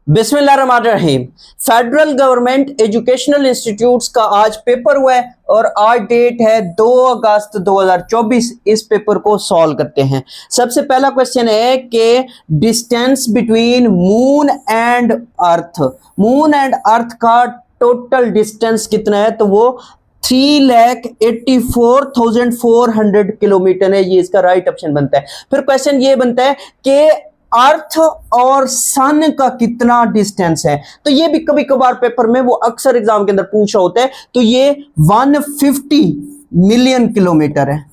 बिस्मिल्लाहिर्रहमानिर्रहीम। Federal government educational institutes का आज पेपर हुआ है और आज डेट है 2 अगस्त 2024। इस पेपर को सॉल्व करते हैं। सबसे पहला क्वेश्चन है कि distance between moon and earth का टोटल डिस्टेंस कितना है, तो वो 3,84,400 किलोमीटर है। ये इसका राइट ऑप्शन बनता है। फिर क्वेश्चन ये बनता है कि अर्थ और सन का कितना डिस्टेंस है, तो ये भी कभी कभार पेपर में वो अक्सर एग्जाम के अंदर पूछा होता है। तो ये 150 मिलियन किलोमीटर है।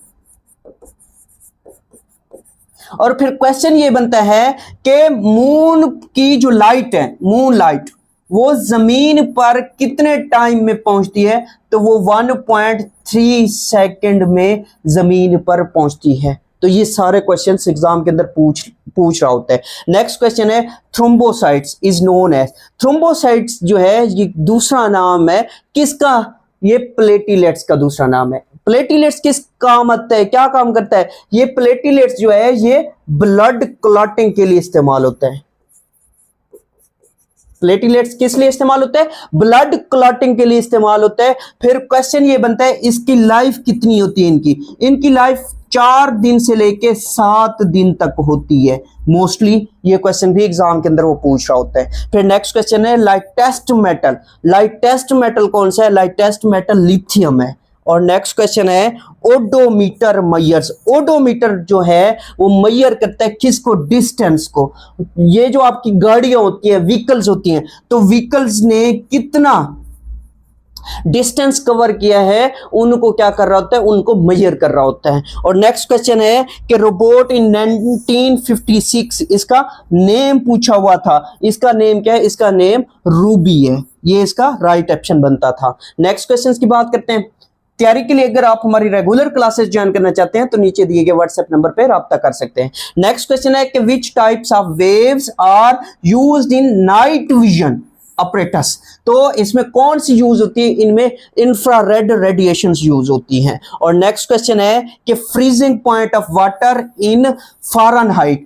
और फिर क्वेश्चन ये बनता है कि मून की जो लाइट है, मून लाइट, वो जमीन पर कितने टाइम में पहुंचती है, तो वो 1.3 सेकंड में जमीन पर पहुंचती है। तो ये सारे क्वेश्चंस एग्जाम के अंदर पूछ रहा होता है। नेक्स्ट क्वेश्चन है thrombocytes is known as. Thrombocytes जो है ये दूसरा नाम है किसका, ये प्लेटिलेट्स का दूसरा नाम है। प्लेटिलेट्स किस काम आता है, क्या काम करता है? ये प्लेटिलेट्स जो है ये ब्लड क्लॉटिंग के लिए इस्तेमाल होता है। प्लेटिलेट्स किस लिए इस्तेमाल होता है? ब्लड क्लॉटिंग के लिए इस्तेमाल होता है। फिर क्वेश्चन ये बनता है इसकी लाइफ कितनी होती है? इनकी लाइफ 4 दिन से लेके 7 दिन तक होती है मोस्टली। ये क्वेश्चन भी एग्जाम के अंदर वो पूछ रहा होता है। फिर नेक्स्ट क्वेश्चन है लाइटेस्ट मेटल। लाइटेस्ट मेटल कौन सा है? लाइटेस्ट मेटल लिथियम है। और नेक्स्ट क्वेश्चन है ओडोमीटर मयर्स। ओडोमीटर जो है वो मयर करता है किसको? डिस्टेंस को। ये जो आपकी गाड़ियां होती है, व्हीकल्स होती हैं, तो व्हीकल्स ने कितना डिस्टेंस कवर किया है, उनको क्या कर रहा होता है? उनको मेजर कर रहा होता है। और नेक्स्ट क्वेश्चन है कि रोबोट इन 1956, इसका नेम पूछा हुआ था। इसका नेम क्या है? इसका नेम रूबी है। ये इसका राइट ऑप्शन बनता था। नेक्स्ट क्वेश्चन की बात करते हैं। तैयारी के लिए अगर आप हमारी रेगुलर क्लासेस ज्वाइन करना चाहते हैं तो नीचे दिए गए व्हाट्सएप नंबर पे राब्ता कर सकते हैं। नेक्स्ट क्वेश्चन है कि which types of waves are used in night vision operators. तो इसमें कौन सी यूज होती है? इनमें इंफ्रारेड रेडिएशंस यूज होती हैं। और नेक्स्ट क्वेश्चन है कि freezing point of water in Fahrenheit.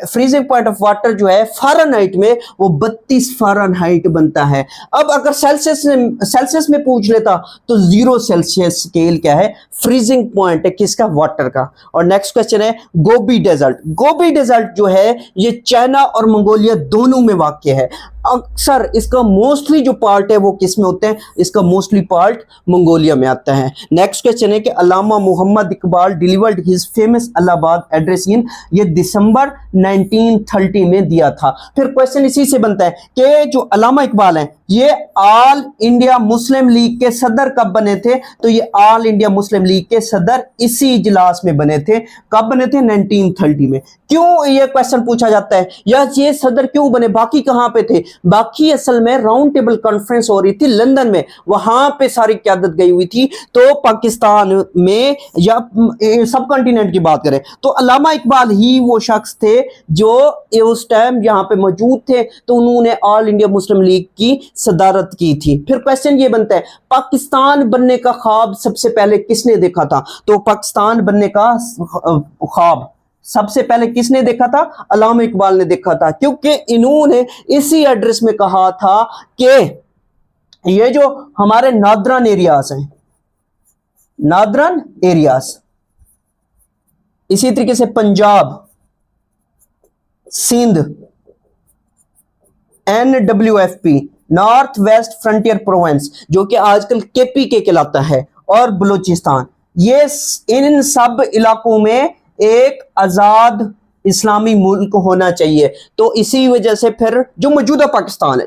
Freezing point of water जो है फ़ारेनहाइट में वो 32 फ़ारेनहाइट बनता है। अब अगर सेल्सियस में पूछ लेता तो 0 सेल्सियस स्केल क्या है? फ्रीजिंग पॉइंट है किसका? वाटर का। और नेक्स्ट क्वेश्चन है गोबी डेजर्ट। गोबी डेजर्ट जो है ये चाइना और मंगोलिया दोनों में वाक़ है। अक्सर इसका मोस्टली जो पार्ट है वो किस में होते हैं? इसका मोस्टली पार्ट मंगोलिया में आता है। नेक्स्ट क्वेश्चन है कि Allama Mohammad Iqbal delivered his famous Allahabad address in, ये दिसंबर 1930 में दिया था। फिर क्वेश्चन इसी से बनता है कि जो अल्लामा इकबाल हैं ये ऑल इंडिया मुस्लिम लीग के सदर कब बने थे? तो ये ऑल इंडिया मुस्लिम लीग के सदर इसी इजलास में बने थे। कब बने थे? 1930 में। क्यों ये क्वेश्चन पूछा जाता है या ये सदर क्यों बने, बाकी कहां पे थे? बाकी असल में राउंड टेबल कॉन्फ्रेंस हो रही थी लंदन में, वहां पे सारी क़यादत गई हुई थी। तो पाकिस्तान में या सब कॉन्टिनेंट की बात करें तो अल्लामा इकबाल ही वो शख्स थे जो उस टाइम यहाँ पे मौजूद थे। तो उन्होंने ऑल इंडिया मुस्लिम लीग की सदारत की थी। फिर क्वेश्चन ये बनता है पाकिस्तान बनने का ख्वाब सबसे पहले किसने देखा था? तो पाकिस्तान बनने का ख्वाब सबसे पहले किसने देखा था? अल्लामा इकबाल ने देखा था, क्योंकि इन्होंने इसी एड्रेस में कहा था कि ये जो हमारे नॉर्दर्न एरियाज हैं, नॉर्दर्न एरियाज, इसी तरीके से Punjab, Sindh, NWFP north west frontier province जो कि आजकल KPK कहलाता है, और बलूचिस्तान, ये इन सब इलाकों में एक आजाद इस्लामी मुल्क होना चाहिए। तो इसी वजह से फिर जो मौजूदा पाकिस्तान,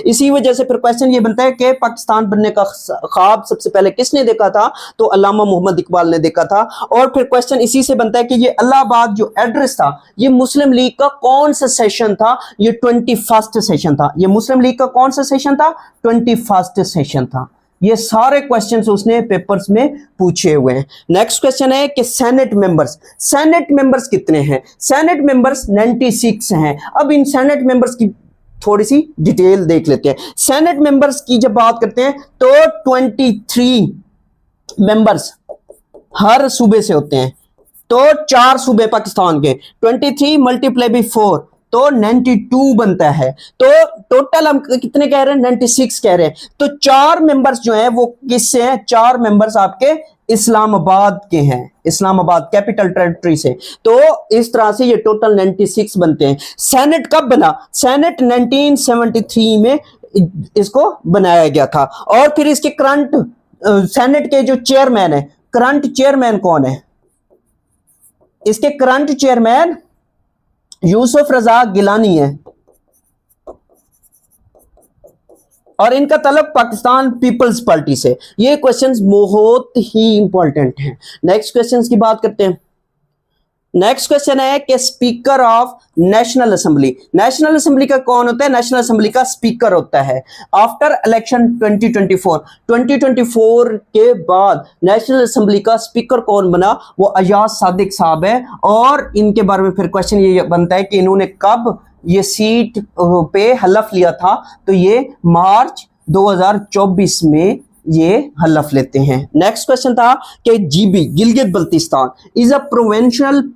इसी वजह से फिर क्वेश्चन ये बनता है कि पाकिस्तान बनने का ख्वाब सबसे पहले किसने देखा था? तो अल्लामा मोहम्मद इकबाल ने देखा था। और फिर क्वेश्चन इसी से बनता है कि ये इलाहाबाद जो एड्रेस था ये मुस्लिम लीग का कौन सा सेशन था? ये 21st सेशन था। ये मुस्लिम लीग का कौन सा सेशन था? 21st सेशन था। ये सारे क्वेश्चंस उसने पेपर्स में पूछे हुए हैं। नेक्स्ट क्वेश्चन है कि सेनेट मेंबर्स कितने हैं? सेनेट मेंबर्स 96 हैं। अब इन सेनेट मेंबर्स की थोड़ी सी डिटेल देख लेते हैं। सेनेट मेंबर्स की जब बात करते हैं तो 23 मेंबर्स हर सूबे से होते हैं। तो 4 सूबे पाकिस्तान के, 23 मल्टीप्लाई बाई 4 तो 92 बनता है। तो टोटल हम कितने कह रहे हैं, 96 कह रहे हैं। तो 4 मेंबर्स जो हैं वो किससे हैं, 4 मेंबर्स आपके इस्लामाबाद के हैं, इस्लामाबाद कैपिटल टेरिटरी से। तो इस तरह से ये टोटल 96 बनते हैं। सेनेट कब बना, सेनेट 1973 में इसको बनाया गया था। और फिर इसके करंट सेनेट के जो चेयरमैन है, करंट चेयरमैन कौन है, इसके करंट चेयरमैन यूसुफ रजा गिलानी है, और इनका तलब पाकिस्तान पीपल्स पार्टी से। ये क्वेश्चंस बहुत ही इंपॉर्टेंट हैं। नेक्स्ट क्वेश्चंस की बात करते हैं। नेक्स्ट क्वेश्चन है कि speaker of national assembly, national assembly का कौन होता है, नेशनल असेंबली का स्पीकर होता है। आफ्टर इलेक्शन 2024 के बाद नेशनल असेंबली का स्पीकर कौन बना, वो अयाज सादिक साहब है। और इनके बारे में फिर क्वेश्चन ये बनता है कि इन्होंने कब ये सीट पे हलफ लिया था, तो ये मार्च 2024 में ये हलफ लेते हैं। नेक्स्ट क्वेश्चन था कि GB Gilgit Baltistan is a provincial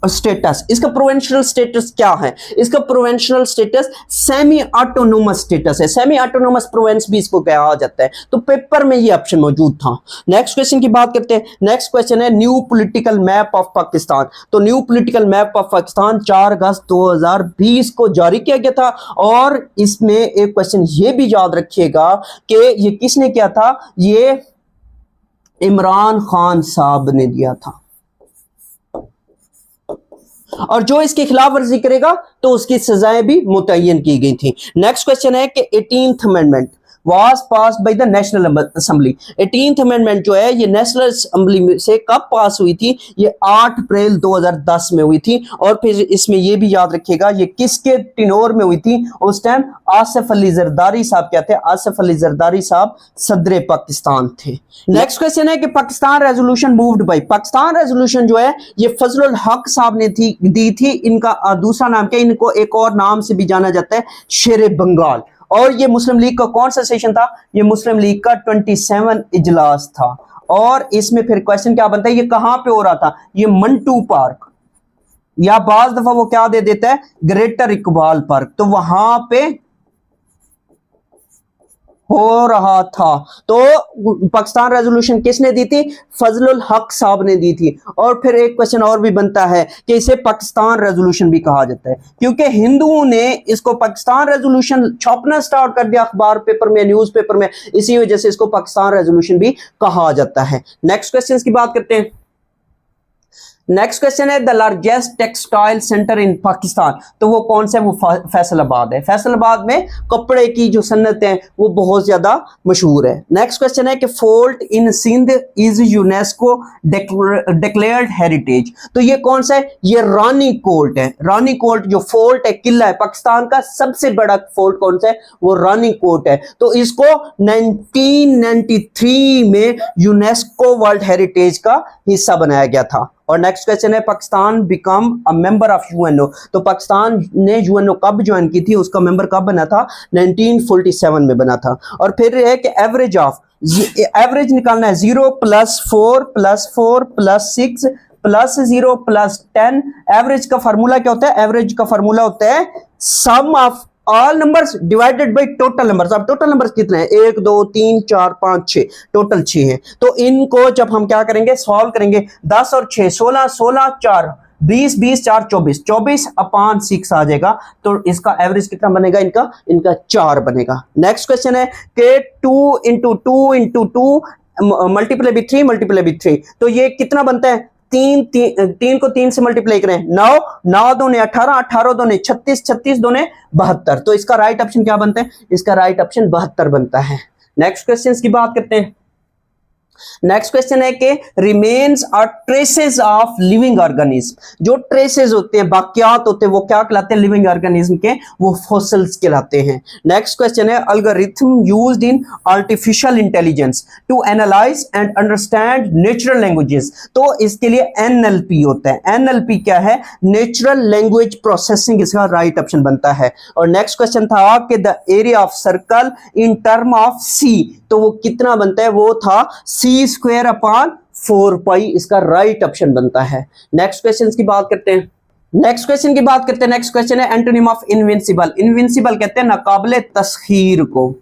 status, इसका प्रोविंशियल स्टेटस क्या है, इसका provincial status semi autonomous status है, सेमी ऑटोनोमस प्रोविंस भी इसको कहा जाता है। तो पेपर में ये ऑप्शन मौजूद था। नेक्स्ट क्वेश्चन की बात करते हैं। नेक्स्ट क्वेश्चन है new political map of Pakistan. तो new political map of Pakistan 4 अगस्त 2020 को जारी किया गया था। और इसमें एक क्वेश्चन ये भी याद रखिएगा कि ये किसने किया था, ये इमरान खान साहब ने दिया था, और जो इसके खिलाफ वर्जी करेगा तो उसकी सजाएं भी मुतय्यन की गई थी। नेक्स्ट क्वेश्चन है कि 18th amendment was passed by the National Assembly। 18th amendment जो है ये नेशनल असेंबली से कब पास हुई थी, ये 8 अप्रैल 2010 में हुई थी। और फिर इसमें ये भी याद रखिएगा ये किसके टिनोर में हुई थी, उस टाइम आसिफ अली जरदारी साहब क्या थे, आसिफ अली जरदारी साहब सदर पाकिस्तान थे। नेक्स्ट क्वेश्चन है कि Pakistan resolution moved by, Pakistan resolution जो है ये फजलुल हक साहब ने दी थी। इनका दूसरा नाम क्या, इनको एक और नाम से भी जाना जाता है शेर बंगाल। और ये मुस्लिम लीग का कौन सा सेशन था, ये मुस्लिम लीग का 27 इजलास था। और इसमें फिर क्वेश्चन क्या बनता है, ये कहां पे हो रहा था, ये मंटू पार्क, या बाज दफा वो क्या दे देता है ग्रेटर इकबाल पार्क, तो वहां पे हो रहा था। तो पाकिस्तान रेजोल्यूशन किसने दी थी, फजलुल हक साहब ने दी थी। और फिर एक क्वेश्चन और भी बनता है कि इसे पाकिस्तान रेजोल्यूशन भी कहा जाता है, क्योंकि हिंदुओं ने इसको पाकिस्तान रेजोल्यूशन छापना स्टार्ट कर दिया अखबार पेपर में, न्यूज पेपर में, इसी वजह से इसको पाकिस्तान रेजोल्यूशन भी कहा जाता है। नेक्स्ट क्वेश्चन की बात करते हैं। नेक्स्ट क्वेश्चन है द लार्जेस्ट टेक्सटाइल सेंटर इन पाकिस्तान। तो वो कौन सा है, वो फैसलाबाद है। फैसलाबाद में कपड़े की जो सन्नत है वो बहुत ज्यादा मशहूर है। नेक्स्ट क्वेश्चन है कि fort in Sindh is UNESCO declared heritage. तो ये कौन सा है, ये रानी कोट है। रानी कोट जो फोर्ट है, किला है, पाकिस्तान का सबसे बड़ा फोर्ट कौन सा है, वो रानी कोट है। तो इसको 1993 में यूनेस्को वर्ल्ड हेरिटेज का हिस्सा बनाया गया था। और नेक्स्ट क्वेश्चन है Pakistan become a member of UNO. तो पाकिस्तान ने यूएनओ कब ज्वाइन की थी, उसका मेंबर कब बना था, 1947 में बना था। और फिर है कि एवरेज ऑफ, एवरेज निकालना है 0 + 4 + 4 + 6 + 0 + 10। एवरेज का फार्मूला क्या होता है, एवरेज का फार्मूला होता है sum of all numbers divided by total numbers. अब टोटल नंबर्स कितने हैं, 1 2 3 4 5 6, टोटल 6 हैं। तो इनको जब हम क्या करेंगे, सॉल्व करेंगे, 10 और 6 16, 16 4 20, 20 4 24, 24/6 आ जाएगा। तो इसका एवरेज कितना बनेगा, इनका 4 बनेगा। नेक्स्ट क्वेश्चन है कि 2 × 2 × 2 मल्टीप्लाई बाय 3 मल्टीप्लाई बाय 3। तो ये कितना बनता है, 3 को 3 से मल्टीप्लाई करें 9, 9 दूने 18, 18 दूने 36, 36 दूने 72। तो इसका राइट ऑप्शन क्या बनता है, इसका राइट ऑप्शन 72 बनता है। नेक्स्ट क्वेश्चन की बात करते हैं। नेक्स्ट क्वेश्चन है कि remains are traces of living organism. जो ट्रेसेस होते हैं, बाकियात होते हैं, वो क्या कहलाते हैं, लिविंग ऑर्गेनिज्म के, वो फॉसिल्स कहलाते हैं। नेक्स्ट क्वेश्चन है algorithm used in artificial intelligence to analyse and understand natural languages. तो इसके लिए एनएलपी होता है। एनएलपी क्या है, नेचुरल लैंग्वेज प्रोसेसिंग, इसका राइट ऑप्शन बनता है। और नेक्स्ट क्वेश्चन था कि the area of circle in term of C. तो वो कितना बनता है, वो था c² / 4π, इसका राइट ऑप्शन बनता है। नेक्स्ट क्वेश्चन की बात करते हैं। नेक्स्ट क्वेश्चन की बात करते हैं। नेक्स्ट क्वेश्चन है एंटोनिम ऑफ इनविंसिबल। इनविंसिबल कहते हैं नाकाबिले तस्खीर को।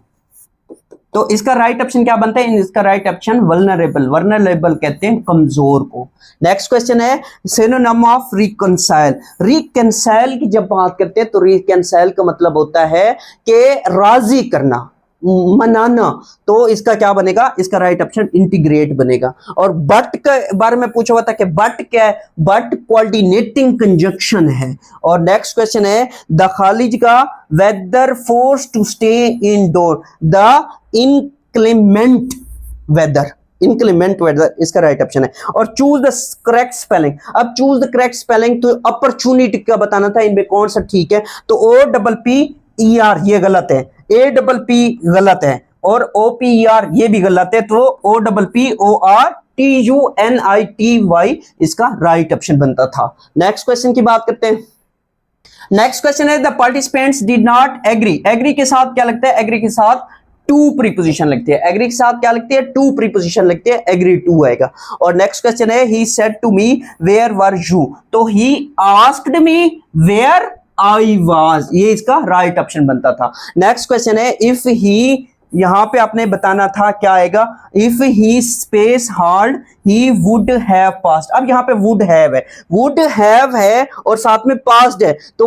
तो इसका राइट ऑप्शन क्या बनता है? इसका राइट ऑप्शन वल्नरेबल। वल्नरेबल कहते हैं कमजोर को। नेक्स्ट क्वेश्चन है सिनोनिम ऑफ रिकंसाइल। रिकंसाइल की जब बात करते हैं तो रिकंसाइल का मतलब होता है कि राजी करना, मनाना। तो इसका क्या बनेगा? इसका राइट ऑप्शन इंटीग्रेट बनेगा। और बट के बारे में पूछा हुआ था कि बट क्या है? बट कोऑर्डिनेटिंग कंजंक्शन है। और नेक्स्ट क्वेश्चन है द खालिज का weather force to stay indoor, the inclement weather. Inclement weather इसका राइट ऑप्शन है। और चूज द करेक्ट स्पेलिंग। अब चूज द करेक्ट स्पेलिंग, तो अपॉर्चुनिटी का बताना था, इनमें कौन सा ठीक है। तो OPPER ये गलत है, APP गलत है, और OPER ये भी गलत है। तो OPPORTUNITY इसका राइट ऑप्शन बनता था। नेक्स्ट क्वेश्चन की बात करते हैं। नेक्स्ट क्वेश्चन है the participants did not agree. Agree के साथ क्या लगता है? एग्री के साथ टू प्रीपोजिशन लगती है। एग्री के साथ क्या लगती है? टू प्रीपोजिशन लगती है, एग्री टू आएगा। और नेक्स्ट क्वेश्चन है he said to me where were you. तो he asked me where I was, ये इसका राइट ऑप्शन बनता था। नेक्स्ट क्वेश्चन है इफ ही, यहां पे आपने बताना था क्या आएगा? If he space hard he would have passed. अब यहां पे वुड हैव है, वुड हैव है और साथ में पास्ड है, तो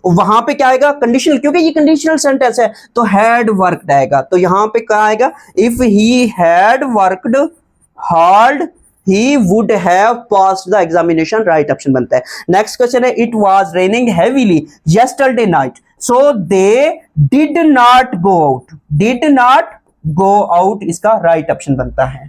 वहां पे क्या आएगा? कंडीशनल, क्योंकि ये कंडीशनल सेंटेंस है, तो हैड वर्कड आएगा। तो यहां पे क्या आएगा? If he had worked hard he would have passed the examination, right option बनता है। next question है it was raining heavily yesterday night so they did not go out, did not go out इसका right option बनता है।